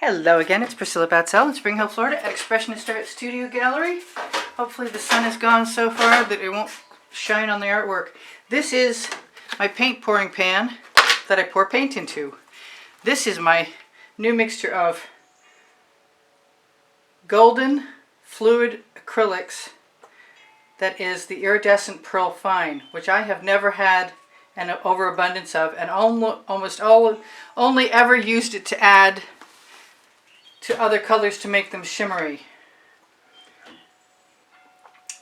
Hello again, it's Priscilla Batzell in Spring Hill, Florida at Expressionist Art Studio Gallery. Hopefully the sun is gone so far that it won't shine on the artwork. This is my paint pouring pan that I pour paint into. This is my new mixture of golden fluid acrylics that is the iridescent pearl fine, which I have never had an overabundance of, and only ever used it to add to other colors to make them shimmery.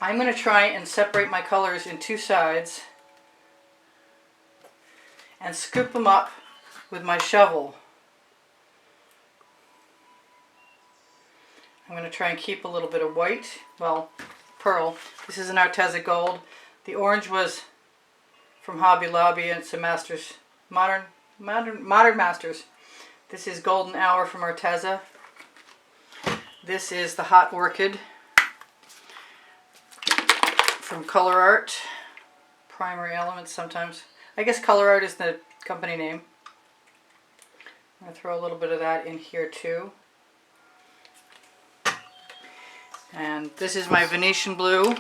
I'm going to try and separate my colors in two sides and scoop them up with my shovel. I'm going to try and keep a little bit of white, well, pearl. This is an Arteza Gold. The orange was from Hobby Lobby, and it's a Masters, Modern Masters. This is Golden Hour from Arteza. This is the Hot Orchid from Color Art. Primary Elements sometimes. I guess Color Art is the company name. I'm going to throw a little bit of that in here too. And this is my Venetian Blue,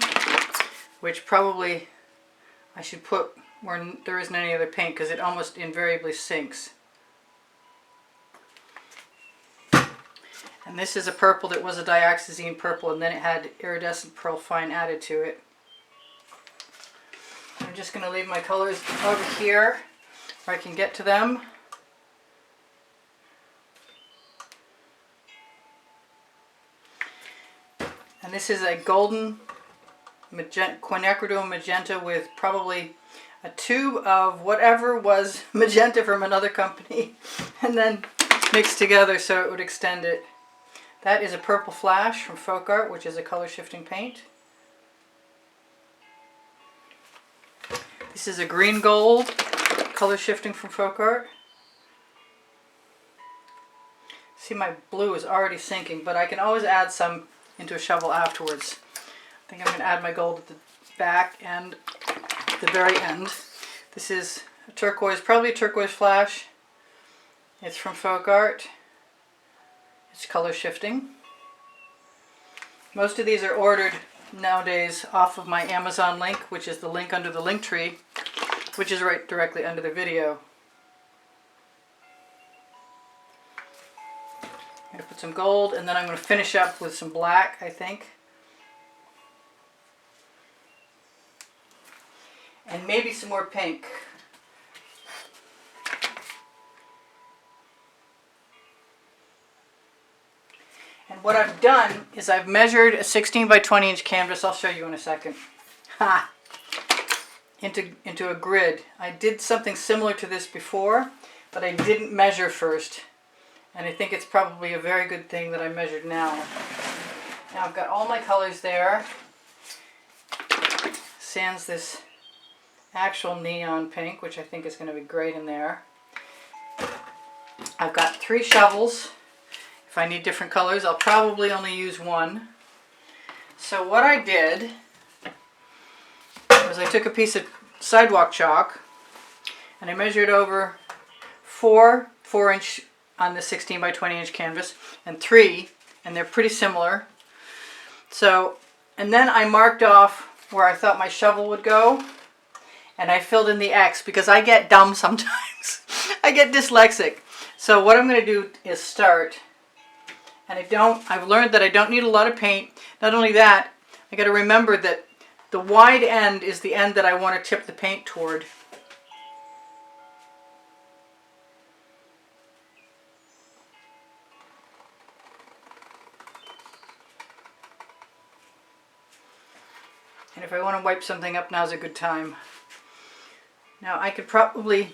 which probably I should put where there isn't any other paint because it almost invariably sinks. And this is a purple that was a dioxazine purple, and then it had iridescent pearl fine added to it. I'm just going to leave my colors over here where I can get to them. And this is a golden quinacridone magenta with probably a tube of whatever was magenta from another company, and then mixed together so it would extend it. That is a Purple Flash from Folk Art, which is a color shifting paint. This is a Green Gold, color shifting from Folk Art. See, my blue is already sinking, but I can always add some into a shovel afterwards. I think I'm going to add my gold at the back and the very end. This is a turquoise, probably a turquoise flash. It's from Folk Art. It's color shifting. Most of these are ordered nowadays off of my Amazon link, which is the link under the link tree, which is right directly under the video. I'm going to put some gold, and then I'm going to finish up with some black, I think. And maybe some more pink. And what I've done is I've measured a 16 by 20 inch canvas. I'll show you in a second. Into a grid. I did something similar to this before, but I didn't measure first. And I think it's probably a very good thing that I measured now. Now I've got all my colors there. Sans this actual neon pink, which I think is going to be great in there. I've got 3 shovels. If I need different colors, I'll probably only use one. So what I did was I took a piece of sidewalk chalk and I measured over 4 4-inch on the 16 by 20 inch canvas and 3, and they're pretty similar. So, and then I marked off where I thought my shovel would go, and I filled in the X because I get dumb sometimes. I get dyslexic. So what I'm going to do is start. And I've learned that I don't need a lot of paint. Not only that, I got to remember that the wide end is the end that I want to tip the paint toward. And if I want to wipe something up, now's a good time. Now I could probably,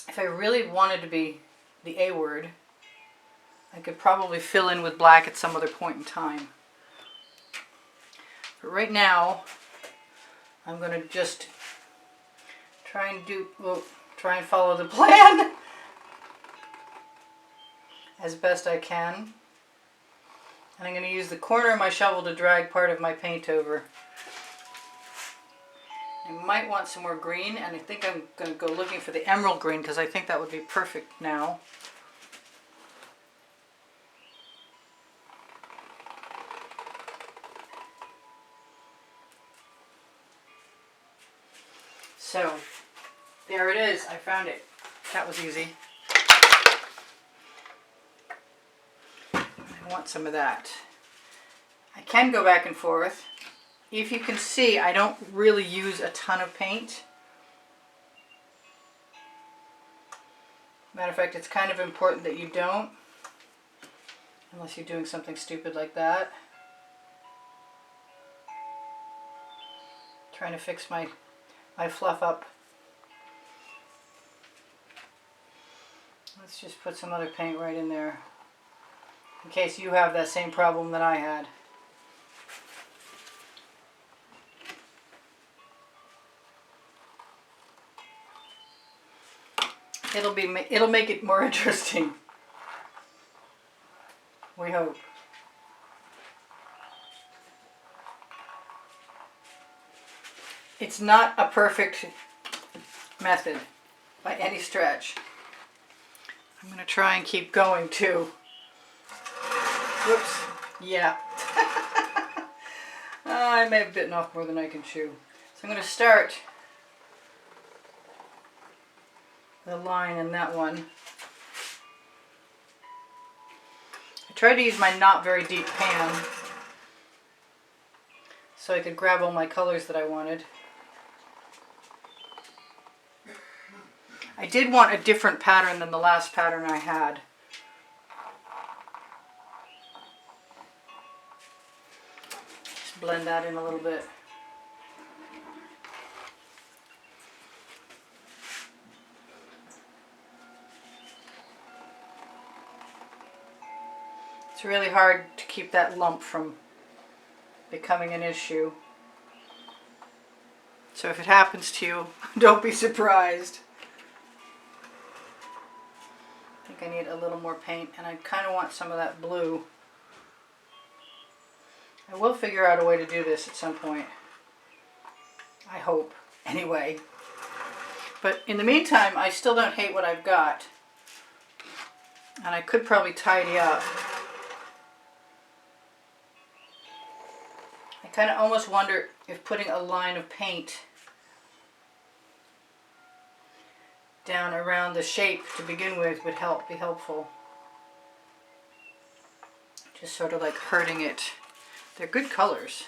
if I really wanted to be the A word, I could probably fill in with black at some other point in time. But right now, I'm going to just try and follow the plan as best I can. And I'm going to use the corner of my shovel to drag part of my paint over. I might want some more green, and I think I'm going to go looking for the emerald green because I think that would be perfect now. So there it is. I found it. That was easy. I want some of that. I can go back and forth. If you can see, I don't really use a ton of paint. Matter of fact, it's kind of important that you don't, unless you're doing something stupid like that. Trying to fix my fluff up. Let's just put some other paint right in there, in case you have that same problem that I had. It'll make it more interesting. We hope. It's not a perfect method by any stretch. I'm going to try and keep going too. Whoops. Yeah. I may have bitten off more than I can chew. So I'm going to start the line in that one. I tried to use my not very deep pan so I could grab all my colors that I wanted. I did want a different pattern than the last pattern I had. Just blend that in a little bit. It's really hard to keep that lump from becoming an issue. So if it happens to you, don't be surprised. I think I need a little more paint, and I kind of want some of that blue. I will figure out a way to do this at some point. I hope, anyway. But in the meantime, I still don't hate what I've got. And I could probably tidy up. I kind of almost wonder if putting a line of paint down around the shape to begin with would be helpful. Just sort of like hurting it. They're good colors.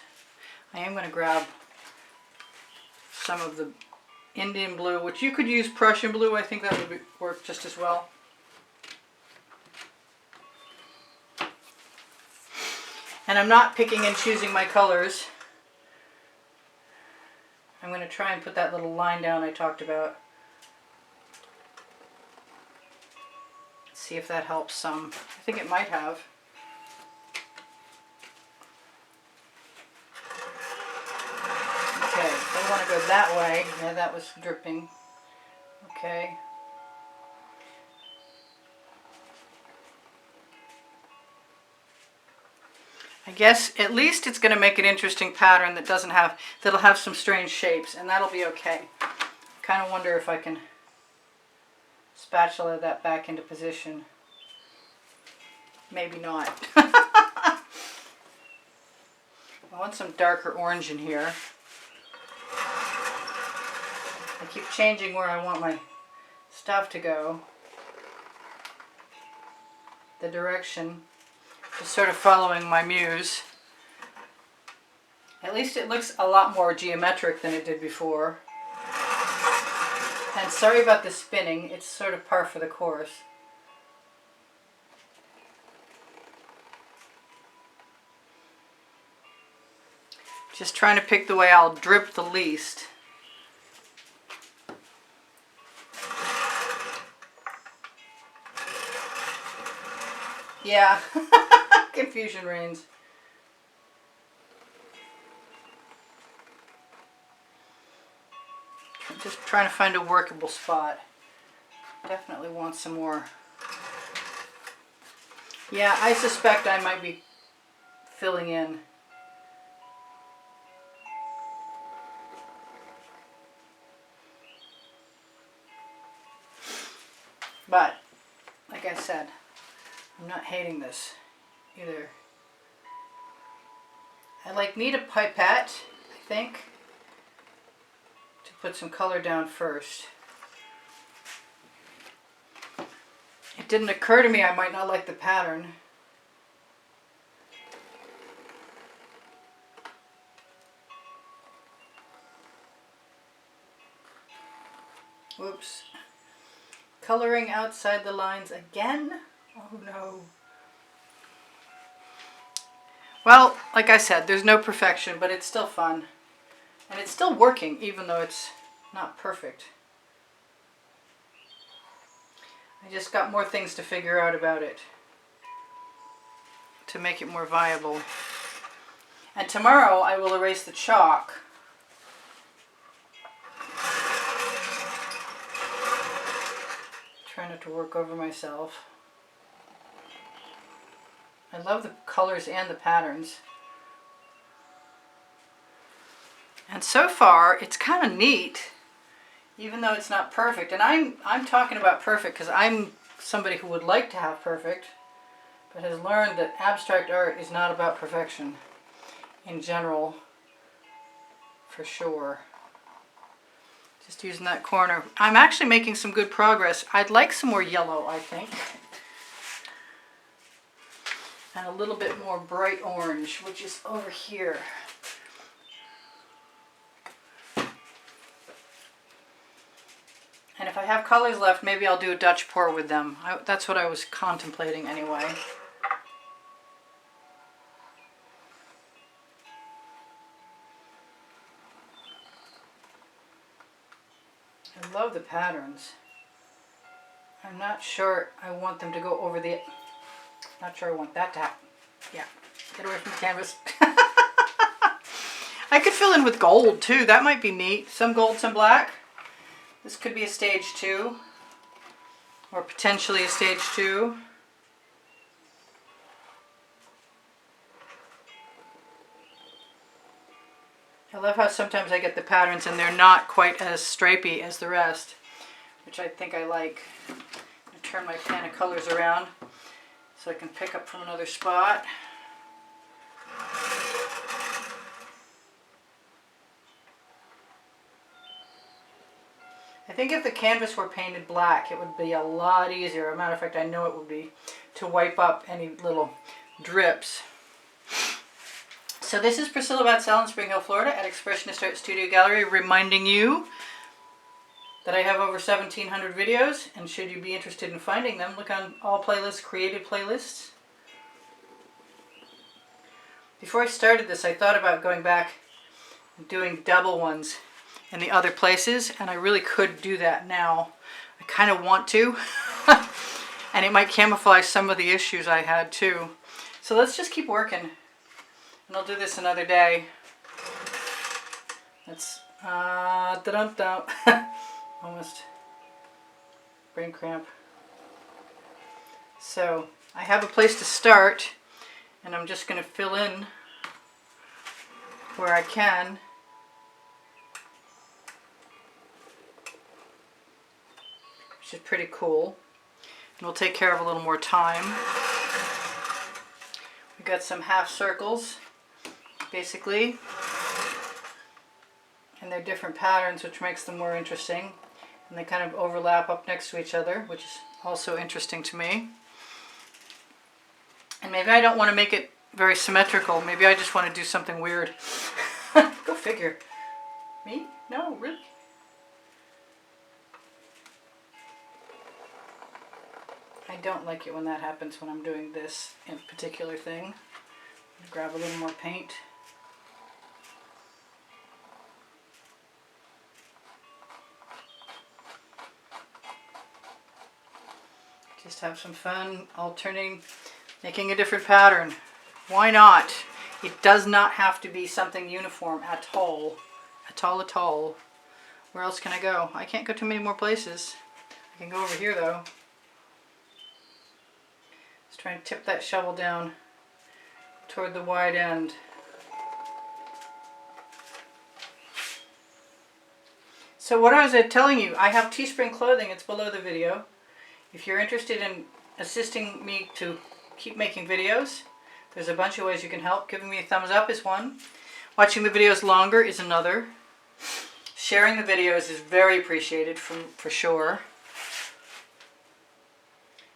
I am going to grab some of the Indian blue, which you could use Prussian blue. I think that would work just as well. And I'm not picking and choosing my colors. I'm going to try and put that little line down I talked about. See if that helps some. I think it might have. Okay, I want to go that way. Yeah, that was dripping. Okay. I guess at least it's going to make an interesting pattern that that'll have some strange shapes, and that'll be okay. Kind of wonder if I can spatula that back into position. Maybe not. I want some darker orange in here. I keep changing where I want my stuff to go. The direction. Just sort of following my muse. At least it looks a lot more geometric than it did before. And sorry about the spinning, it's sort of par for the course. Just trying to pick the way I'll drip the least. Yeah, confusion reigns. Just trying to find a workable spot. Definitely want some more. Yeah, I suspect I might be filling in. But, like I said, I'm not hating this either. I need a pipette, I think, to put some color down first. It didn't occur to me I might not like the pattern. Whoops. Coloring outside the lines again? Oh no. Well, like I said, there's no perfection, but it's still fun. And it's still working, even though it's not perfect. I just got more things to figure out about it to make it more viable. And tomorrow I will erase the chalk. Try not to work over myself. I love the colors and the patterns. And so far, it's kind of neat, even though it's not perfect. And I'm talking about perfect because I'm somebody who would like to have perfect, but has learned that abstract art is not about perfection in general, for sure. Just using that corner. I'm actually making some good progress. I'd like some more yellow, I think. And a little bit more bright orange, which is over here. And if I have colors left, maybe I'll do a Dutch pour with them. That's what I was contemplating anyway. I love the patterns. I'm not sure I want them to go over the... Not sure I want that to happen. Yeah, get away from the canvas. I could fill in with gold too. That might be neat. Some gold, some black. This could be a stage 2. Or potentially a stage 2. I love how sometimes I get the patterns and they're not quite as stripy as the rest, which I think I like. I'm going to turn my pan of colors around so I can pick up from another spot. I think if the canvas were painted black, it would be a lot easier. As a matter of fact, I know it would be, to wipe up any little drips. So this is Priscilla Batzell in Spring Hill, Florida at Expressionist Art Studio Gallery, reminding you that I have over 1,700 videos, and should you be interested in finding them, look on all playlists, created playlists. Before I started this, I thought about going back and doing double ones in the other places, and I really could do that now. I kind of want to, and it might camouflage some of the issues I had too. So let's just keep working. And I'll do this another day. Let's, almost brain cramp. So I have a place to start, and I'm just going to fill in where I can. Which is pretty cool. And we'll take care of a little more time. We've got some half circles, basically, and they're different patterns, which makes them more interesting, and they kind of overlap up next to each other, which is also interesting to me. And maybe I don't want to make it very symmetrical. Maybe I just want to do something weird. Go figure. Me? No, really? I don't like it when that happens when I'm doing this in particular thing. Grab a little more paint. Just have some fun alternating, making a different pattern. Why not? It does not have to be something uniform at all. At all, at all. Where else can I go? I can't go too many more places. I can go over here though. Just trying to tip that shovel down toward the wide end. So what I was telling you, I have Teespring clothing. It's below the video. If you're interested in assisting me to keep making videos, there's a bunch of ways you can help. Giving me a thumbs up is one. Watching the videos longer is another. sharing the videos is very appreciated for sure.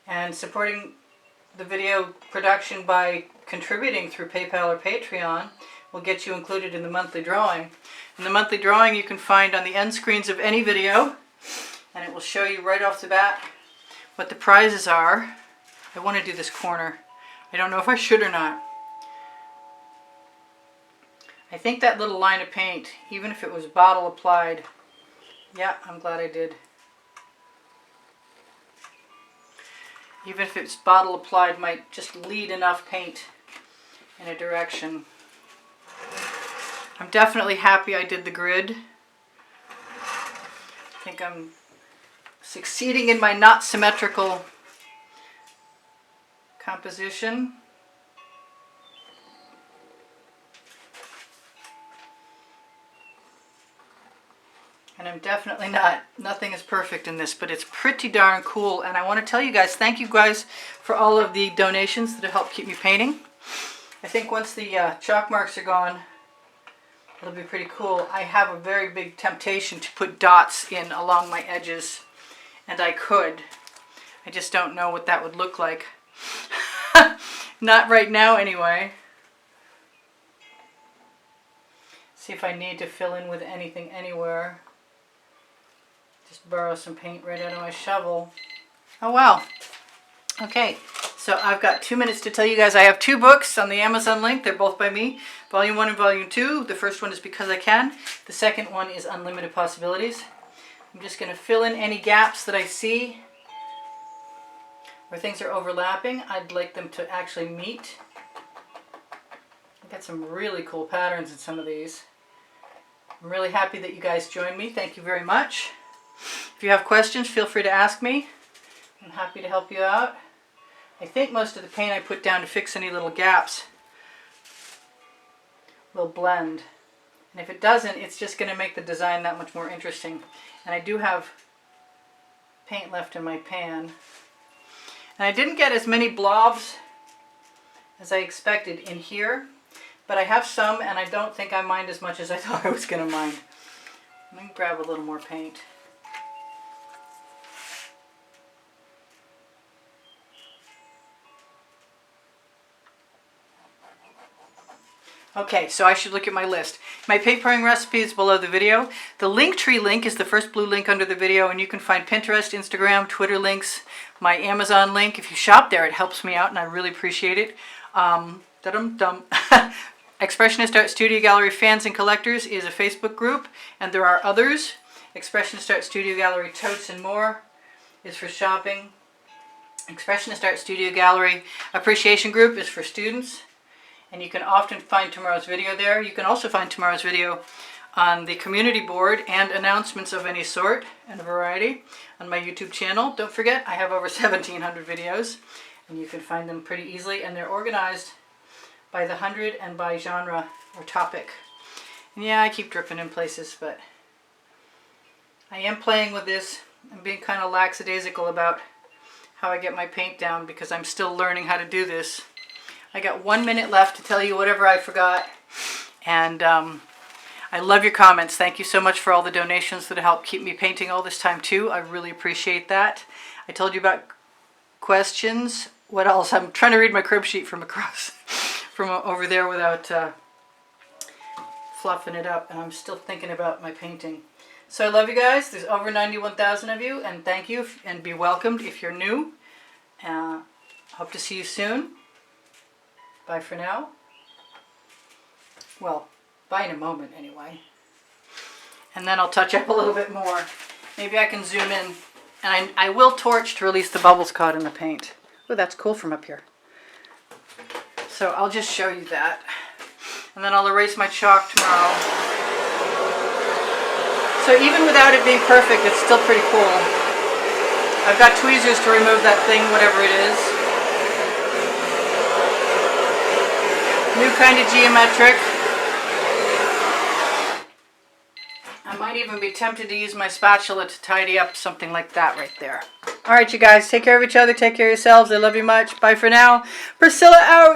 And supporting the video production by contributing through PayPal or Patreon will get you included in the monthly drawing. In the monthly drawing you can find on the end screens of any video, and it will show you right off the bat what the prizes are. I want to do this corner. I don't know if I should or not. I think that little line of paint, even if it was bottle applied, yeah, I'm glad I did. Even if it's bottle applied, might just lead enough paint in a direction. I'm definitely happy I did the grid. I think I'm succeeding in my not symmetrical composition. And I'm definitely nothing is perfect in this, but it's pretty darn cool. And I want to tell you guys, thank you guys for all of the donations that have helped keep me painting. I think once the chalk marks are gone, it'll be pretty cool. I have a very big temptation to put dots in along my edges, and I could. I just don't know what that would look like. Not right now anyway. See if I need to fill in with anything anywhere. Just borrow some paint right out of my shovel. Oh wow. Okay, so I've got 2 minutes to tell you guys I have 2 books on the Amazon link. They're both by me. Volume 1 and Volume 2. The first one is Because I Can. The second one is Unlimited Possibilities. I'm just going to fill in any gaps that I see where things are overlapping. I'd like them to actually meet. I've got some really cool patterns in some of these. I'm really happy that you guys joined me. Thank you very much. If you have questions, feel free to ask me. I'm happy to help you out. I think most of the paint I put down to fix any little gaps will blend. And if it doesn't, it's just going to make the design that much more interesting. And I do have paint left in my pan. And I didn't get as many blobs as I expected in here, but I have some, and I don't think I mind as much as I thought I was going to mind. Let me grab a little more paint. Okay, so I should look at my list. My paint pouring recipe is below the video. The Linktree link is the first blue link under the video, and you can find Pinterest, Instagram, Twitter links, my Amazon link. If you shop there, it helps me out, and I really appreciate it. Expressionist Art Studio Gallery Fans and Collectors is a Facebook group, and there are others. Expressionist Art Studio Gallery Totes and More is for shopping. Expressionist Art Studio Gallery Appreciation Group is for students. And you can often find tomorrow's video there. You can also find tomorrow's video on the community board and announcements of any sort and variety on my YouTube channel. Don't forget, I have over 1,700 videos, and you can find them pretty easily, and they're organized by the 100 and by genre or topic. And yeah, I keep dripping in places, but I am playing with this. I'm being kind of lackadaisical about how I get my paint down because I'm still learning how to do this. I got 1 minute left to tell you whatever I forgot, and I love your comments. Thank you so much for all the donations that help keep me painting all this time too. I really appreciate that. I told you about questions. What else? I'm trying to read my crib sheet from across, from over there without fluffing it up, and I'm still thinking about my painting. So I love you guys. There's over 91,000 of you, and thank you, and be welcomed if you're new. Hope to see you soon. Bye for now. Well, bye in a moment anyway. And then I'll touch up a little bit more. Maybe I can zoom in. And I will torch to release the bubbles caught in the paint. Oh, that's cool from up here. So I'll just show you that. And then I'll erase my chalk tomorrow. So even without it being perfect, it's still pretty cool. I've got tweezers to remove that thing, whatever it is. New kind of geometric. I might even be tempted to use my spatula to tidy up something like that right there. Alright, you guys, take care of each other, take care of yourselves. I love you much. Bye for now. Priscilla out!